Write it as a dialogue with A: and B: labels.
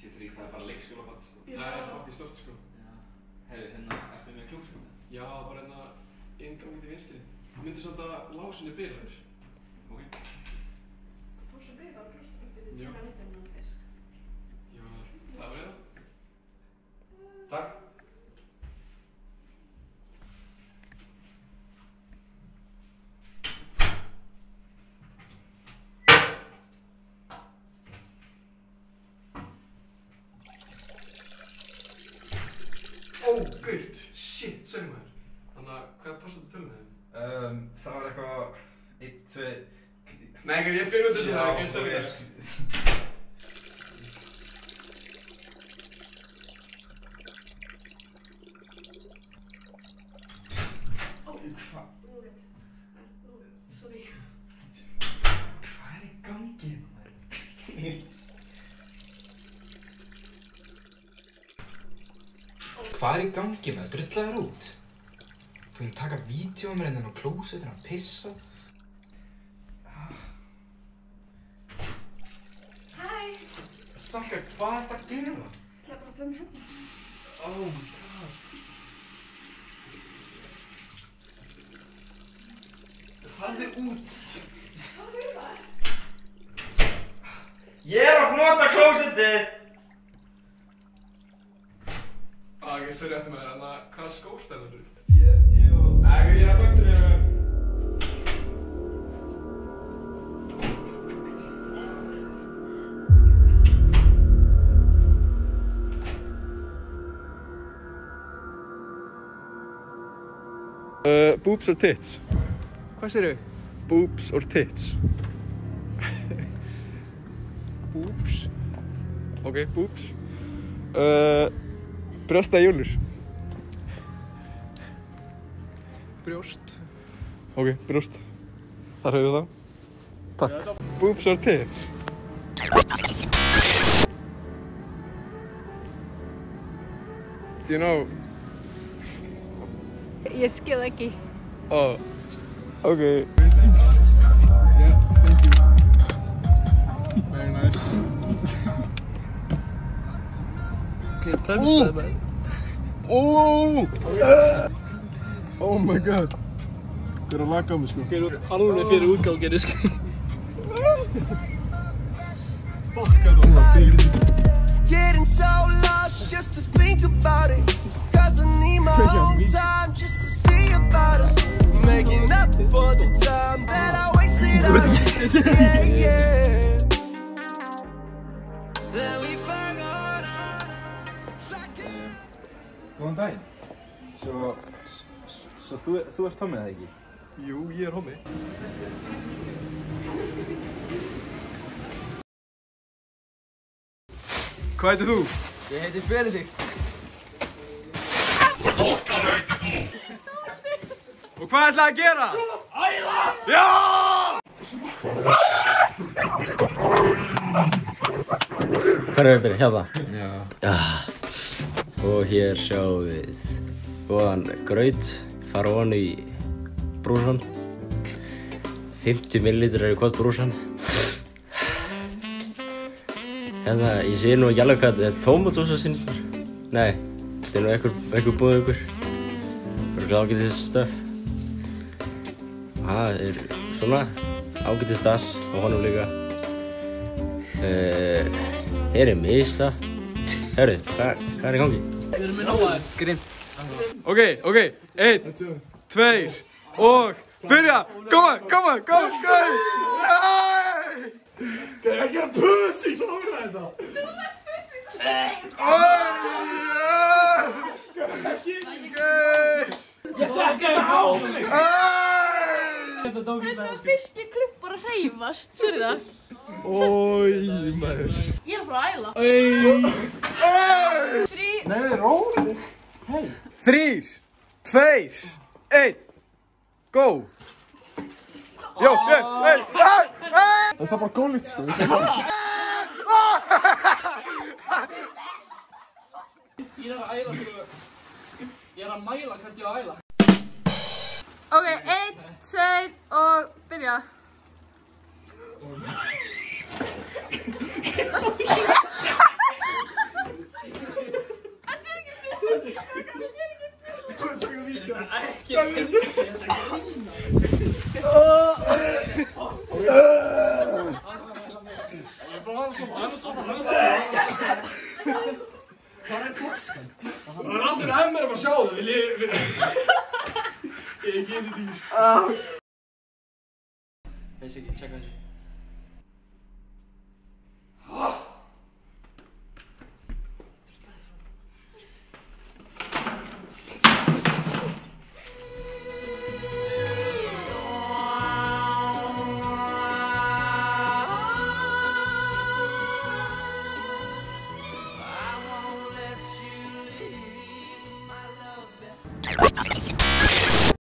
A: 93, það bara leikskólabarn sko.
B: Það fokkið stórt sko.
A: Já. Herri, ertu með klósett?
B: Já, bara inngangið til vinstri. Myndu samt að lásin bilaður.
A: Ok.
C: Pósa bilaður, brjóstið.
B: Já.
C: Fisk.
B: Já, það var það.
A: Takk.
B: Gutt! Shit, sorry maður. Þannig að, hvað passaðu tölunni þeim?
D: Það var eitthvað... 1, 2...
B: Nei, ég finn út þessu það ekki, sorry maður.
D: Hvað?
C: Sorry.
D: Hvað í gangi maður? Hvað í gangi maður? Drulla þér út? Þú að taka vídeó mér á klósettinu að pissa?
C: Hæ!
D: Salka, hvað er það að gera?
C: Það er bara að tömma hérna.
D: Oh my god. Farðu út.
C: Hvað er það?
D: Ég er að nota klósettið!
B: Ok, sorry eftir maður, þannig að hvaða skóstæð þú?
D: 40 og...
B: Nei, ég er að faktur ég með. Boobs or tits?
D: Hvað segirðu?
B: Boobs or tits?
D: Boobs.
B: Ok, boobs. Brjósta júlur.
D: Brjóst.
B: Ok, brjóst. Þar höfum við það. Takk. Boobs or tits? Do you know?
C: Ég skil ekki.
B: Oh, okay.
E: Thanks. Yeah, thank you. Very nice. Okay, bremsa það.
B: Oh! Oh my god. Hver er að laga á mig sko?
E: Hver er alveg fyrir útgánginu sko.
B: Fuck það.
F: Getting so lost just to think about it. Cause I need my own time just to see about us. Making up for the time that I wasted on it. Yeah, yeah. Then we forgot our second.
D: Góðan daginn. Svo þú ert Tommi eða ekki?
B: Jú, ég er hommi. Hvað heitir þú?
E: Ég heiti Benedikt.
B: Og hvað ætlaði að gera? Æla! Já!
G: Hvar erum við byrjað? Hérna? Já. Og hér sjáum við góðan graut, fara ofan í brúsan. 50 millilitrar eru hvort brúsan. Hérna, ég sé nú ekki alveg hvað þetta er tómatsósa sínist mér. Nei, þetta er nú einhver búið ykkur. Það eru ágætis stöf. Það er svona ágætis dass á honum líka. Hér er misla. Herru, hvað er í gangi?
E: Við erum með nóga grimt.
B: Ok, 1, 2 og byrja! Koma! Það er ekki að pussy, klára þetta!
E: Ég fekk það á mig!
C: Þetta var fyrst ég klipp bara að hreyfast, sérðu það?
B: Ói, maður.
C: Ég er frá Æla.
B: Nei, róli. Hei. 3, 2, 1, go! Jó, hei! Það er bara góðlíkt, sko.
E: Ég er að æla fyrir... Ég er að mæla hvert ég á að æla.
C: Ok, 1, 2 og byrja.
B: Það er allir MR að sjá það, vil ég... Ég geti því.
E: Veist ekki, tjekka þessi.
F: I won't let you leave my love.